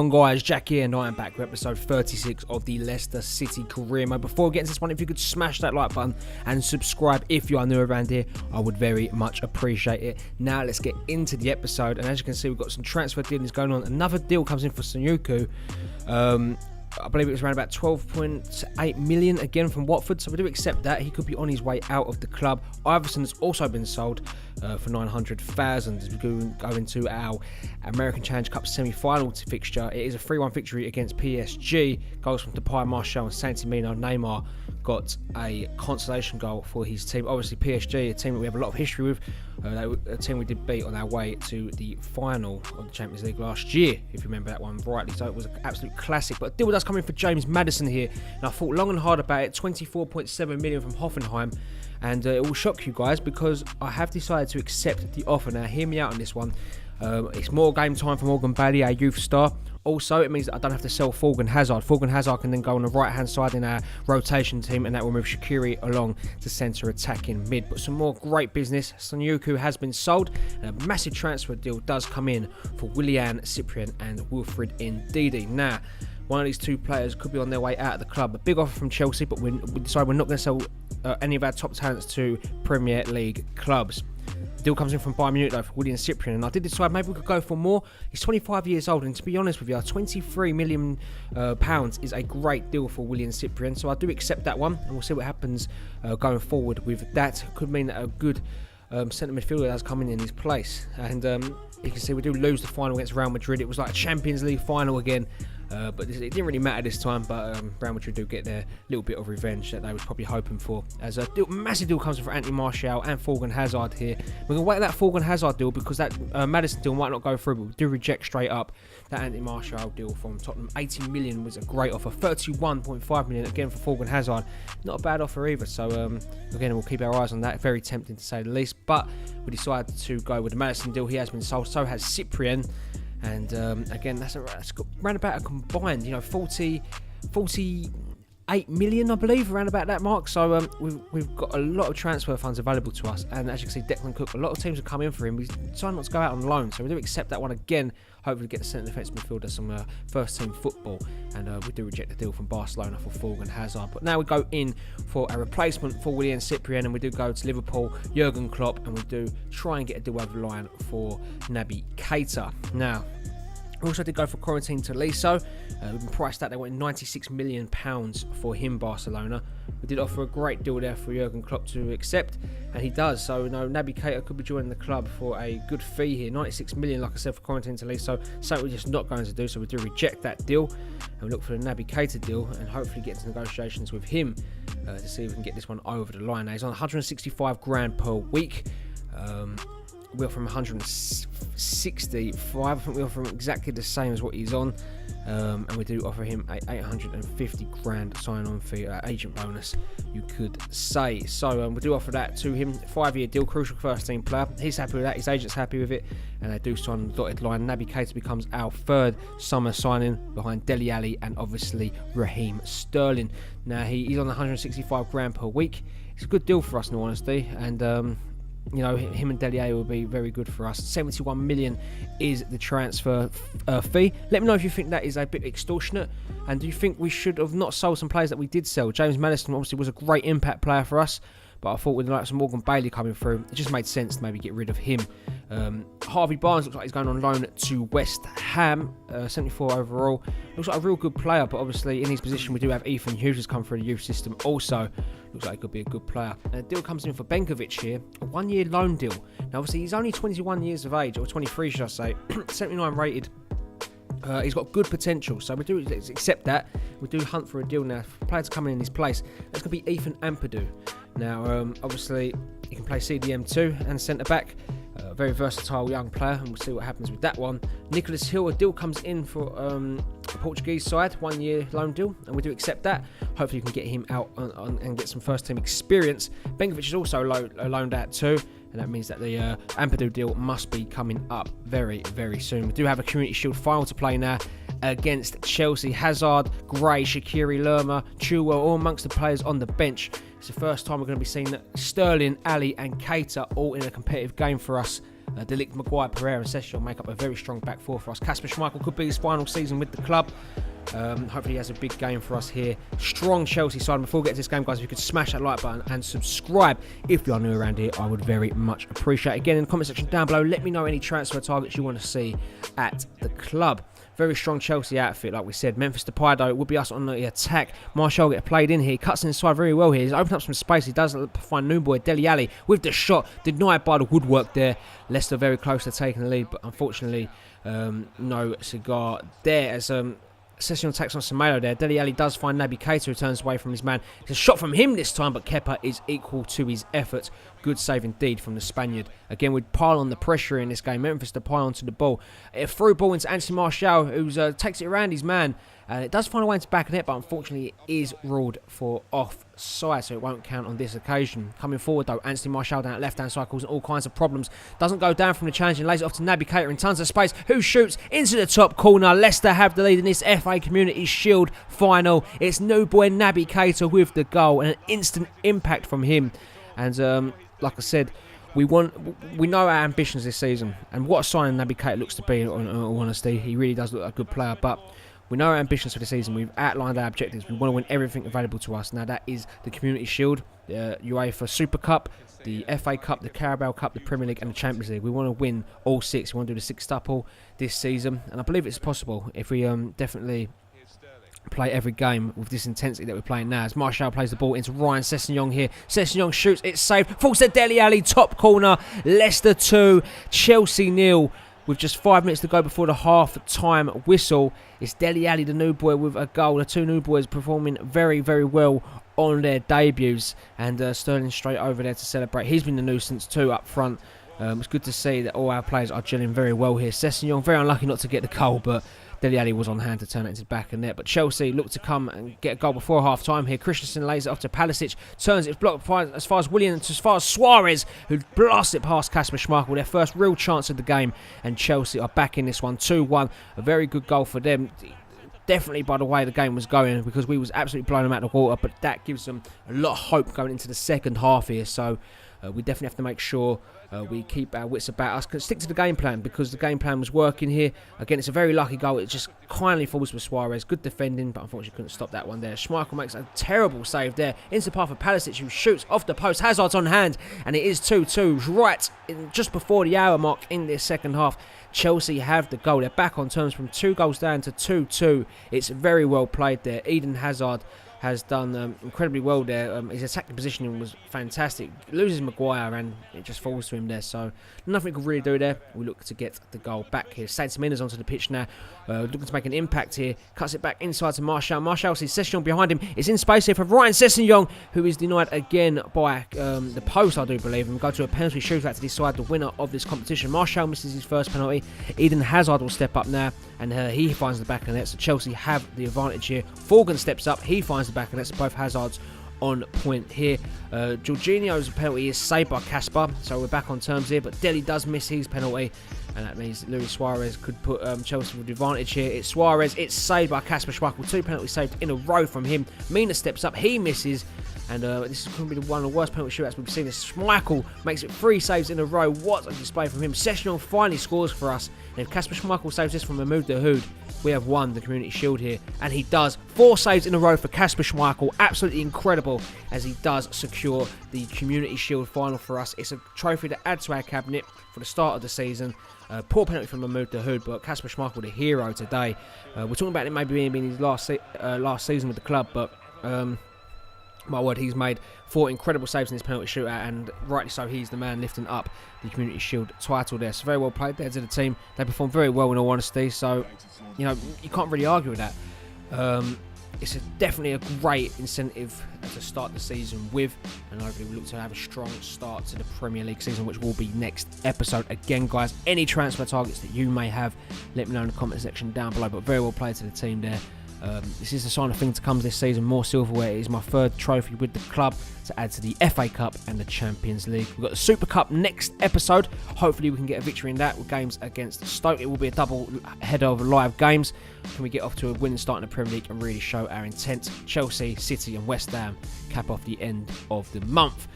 Guys, Jack here and I am back with episode 36 of the Leicester City career mode. Before we get into this one, if you could smash that like button and subscribe if you are new around here, I would very much appreciate it. Now let's get into the episode, and as you can see, we've got some transfer dealings going on. Another deal comes in for Sanyuku. I believe it was around about 12.8 million again from Watford, so we do accept that. He could be on his way out of the club. Iverson's also been sold for 900,000 as we go into our American Challenge Cup semi-final fixture. It is a 3-1 victory against PSG. Goals from Depay, Martial and Santimino. Neymar got a consolation goal for his team. Obviously PSG, a team that we have a lot of history with, a team we did beat on our way to the final of the Champions League last year, if you remember that one rightly. So it was an absolute classic. But a deal does come in for James Maddison here, and I thought long and hard about it. 24.7 million from Hoffenheim, and it will shock you guys because I have decided to accept the offer. Now hear me out on this one. It's more game time for Morgan Bailey, our youth star. Also, it means that I don't have to sell Thorgan Hazard. Thorgan Hazard can then go on the right-hand side in our rotation team, and that will move Shaqiri along to centre attacking mid. But some more great business. Sanyuku has been sold, and a massive transfer deal does come in for Willian Cyprian and Wilfred Ndidi. Now, one of these two players could be on their way out of the club. A big offer from Chelsea, but we decided we're not going to sell any of our top talents to Premier League clubs. The deal comes in from Bayern Munich though for Willian Cyprian, and I did decide maybe we could go for more. He's 25 years old, and to be honest with you, £23 million is a great deal for Willian Cyprian, so I do accept that one, and we'll see what happens going forward with that. Could mean that a good centre midfielder has come in his place, and you can see we do lose the final against Real Madrid. It was like a Champions League final again, but it didn't really matter this time. But Real Madrid do get their little bit of revenge that they was probably hoping for. As a massive deal comes in for Anthony Martial and Thorgan Hazard here. We're going to wait that Thorgan Hazard deal because that Maddison deal might not go through, but we do reject straight up that Anthony Martial deal from Tottenham. 80 million was a great offer. 31.5 million again for Thorgan Hazard. Not a bad offer either. So again, we'll keep our eyes on that. Very tempting to say the least, but we decided to go with the Maddison deal. He has been sold. So has Cyprian, and again, that's got around about a combined, 48 million, I believe, around about that mark. So we've got a lot of transfer funds available to us, and as you can see, Declan Cook, a lot of teams have come in for him. We decided not to go out on loan, so we do accept that one again. Hopefully get the centre defensive midfielder some first team football, and we do reject the deal from Barcelona for Thorgan Hazard. But now we go in for a replacement for Willian Cyprian, and we do go to Liverpool, Jurgen Klopp, and we do try and get a deal over the line for Naby Keita. Now, we also did go for Quarantine Tolisso. We've been priced out. They wanted £96 million for him, Barcelona. We did offer a great deal there for Jurgen Klopp to accept, and he does. So, Naby Keita could be joining the club for a good fee here. £96 million, like I said, for Quarantine Tolisso. Something we're just not going to do, so we do reject that deal. And we look for the Naby Keita deal and hopefully get into negotiations with him to see if we can get this one over the line. Now, he's on 165 grand per week. We offer him 165. I think we offer him exactly the same as what he's on, and we do offer him a 850 grand sign-on fee, agent bonus, you could say. So we do offer that to him. 5-year deal, crucial first-team player. He's happy with that. His agent's happy with it, and they do sign the dotted line. Naby Keita becomes our third summer signing behind Dele Alli and obviously Raheem Sterling. Now he's on 165 grand per week. It's a good deal for us, in all honesty, and him and Dele Alli will be very good for us. 71 million is the transfer fee. Let me know if you think that is a bit extortionate, and do you think we should have not sold some players that we did sell? James Maddison obviously was a great impact player for us, but I thought with like some Morgan Bailey coming through, it just made sense to maybe get rid of him. Harvey Barnes looks like he's going on loan to West Ham, 74 overall. Looks like a real good player, but obviously in his position we do have Ethan Hughes who's come through the youth system also. Looks like he could be a good player. And a deal comes in for Benkovic here, a 1-year loan deal. Now obviously he's only 21 years of age, or 23 should I say, 79 rated. He's got good potential, so we do accept that. We do hunt for a deal now. For players coming in his place, that's going to be Ethan Ampadu. Now, obviously, he can play CDM too and centre back. Very versatile young player, and we'll see what happens with that one. Nicholas Hill, a deal comes in for the Portuguese side, 1-year loan deal, and we do accept that. Hopefully, you can get him out and get some first team experience. Benkovic is also loaned out too, and that means that the Ampadu deal must be coming up very, very soon. We do have a Community Shield final to play now against Chelsea. Hazard, Gray, Shaqiri, Lerma, Chilwell, all amongst the players on the bench. It's the first time we're going to be seeing Sterling, Ali and Keita all in a competitive game for us De Ligt, Maguire, Pereira and Sessegnon make up a very strong back four for us. Kasper Schmeichel could be his final season with the club. Hopefully he has a big game for us here. Strong Chelsea side. Before we get to this game, guys, if you could smash that like button and subscribe if you are new around here, I would very much appreciate it. Again, in the comment section down below, let me know any transfer targets you want to see at the club. Very strong Chelsea outfit, like we said. Memphis Depay, though, would be us on the attack. Martial get played in here. Cuts inside very well here. He's opened up some space. He does find new boy Dele Alli with the shot. Denied by the woodwork there. Leicester very close to taking the lead, but unfortunately, no cigar there as Sessegnon takes on Semedo there. Dele Alli does find Naby Keita, who turns away from his man. It's a shot from him this time, but Kepa is equal to his efforts. Good save indeed from the Spaniard. Again, we pile on the pressure in this game. Memphis Depay onto the ball. A through ball into Anthony Martial, who takes it around his man. It does find a way into back of net, but unfortunately it is ruled for offside, so it won't count on this occasion. Coming forward though, Anthony Martial down at left-hand side causing all kinds of problems. Doesn't go down from the challenge and lays it off to Naby Keita in tons of space, who shoots into the top corner. Leicester have the lead in this FA Community Shield final. It's new boy Naby Keita with the goal and an instant impact from him. And like I said, we know our ambitions this season, and what a signing Naby Keita looks to be, in all honesty. He really does look like a good player, but we know our ambitions for the season. We've outlined our objectives. We want to win everything available to us. Now that is the Community Shield, the UEFA Super Cup, the FA Cup, the Carabao Cup, the Premier League and the Champions League. We want to win all six. We want to do the six-tuple this season, and I believe it's possible if we definitely play every game with this intensity that we're playing now. As Martial plays the ball into Ryan Sessegnon here. Sessegnon shoots, it's saved. Falls to Dele Alli, top corner. Leicester 2, Chelsea 0. With just 5 minutes to go before the half-time whistle, it's Dele Alli, the new boy, with a goal. The two new boys performing very, very well on their debuts. And Sterling straight over there to celebrate. He's been the nuisance too up front. It's good to see that all our players are gelling very well here. Sessegnon, very unlucky not to get the goal, but Dele Alli was on hand to turn it into the back of net. But Chelsea look to come and get a goal before half-time here. Christensen lays it off to Pulisic. Turns it, blocked as far as Williams, as far as Suarez, who blasts it past Kasper Schmeichel. Their first real chance of the game. And Chelsea are back in this one, 2-1. A very good goal for them. Definitely by the way the game was going, because we was absolutely blowing them out of the water. But that gives them a lot of hope going into the second half here. So we definitely have to make sure we keep our wits about us. Stick to the game plan, because the game plan was working here. Again, it's a very lucky goal. It just kindly falls with Suarez. Good defending, but unfortunately couldn't stop that one there. Schmeichel makes a terrible save there. Into the path of Pulisic, who shoots off the post. Hazard's on hand, and it is 2-2 right just before the hour mark in this second half. Chelsea have the goal. They're back on terms from 2 goals down to 2-2. It's very well played there. Eden Hazard has done incredibly well there. His attacking positioning was fantastic. Loses Maguire and it just falls to him there. So nothing we can really do there. We look to get the goal back here. Sainz Mina's onto the pitch now. Looking to make an impact here. Cuts it back inside to Martial. Martial sees Sessegnon behind him. It's in space here for Ryan Sessegnon, who is denied again by the post, I do believe. And go to a penalty shootout to decide the winner of this competition. Martial misses his first penalty. Eden Hazard will step up now, and he finds the back of the net. So Chelsea have the advantage here. Forgan steps up. He finds the back of the net. So both Hazards on point here. Jorginho's penalty is saved by Kasper, so we're back on terms here, but Dele does miss his penalty, and that means Luis Suarez could put Chelsea with the advantage here. It's Suarez, it's saved by Kasper Schmeichel. 2 penalties saved in a row from him. Mina steps up, he misses, and this is going to be one of the worst penalty shootouts we've seen. Schmeichel makes it 3 saves in a row. What a display from him. Sessegnon finally scores for us, and if Kasper Schmeichel saves this from Mahmoud Dahoud, we have won the Community Shield here, and he does. 4 saves in a row for Kasper Schmeichel. Absolutely incredible, as he does secure the Community Shield final for us. It's a trophy to add to our cabinet for the start of the season. Poor penalty from Mahmoud Dahoud, but Kasper Schmeichel, the hero today. We're talking about it maybe being his last season with the club, but my word, he's made 4 incredible saves in this penalty shootout, and rightly so, he's the man lifting up the Community Shield title there. So very well played there to the team. They performed very well in all honesty, so you know, you can't really argue with that. It's definitely a great incentive to start the season with, and hopefully we look to have a strong start to the Premier League season, which will be next episode. Again, guys, any transfer targets that you may have, let me know in the comment section down below, but very well played to the team there. This is the sign of thing to come this season. More silverware. It is my 3rd trophy with the club to add to the FA Cup and the Champions League. We've got the Super Cup next episode. Hopefully we can get a victory in that with games against Stoke. It will be a double header of live games. Can we get off to a winning start in the Premier League and really show our intent? Chelsea, City and West Ham cap off the end of the month.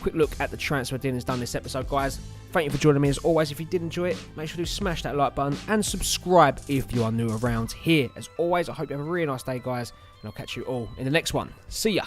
Quick look at the transfer dealings done this episode, guys. Thank you for joining me as always. If you did enjoy it, make sure to smash that like button and subscribe if you are new around here. As always, I hope you have a really nice day, guys, and I'll catch you all in the next one. See ya.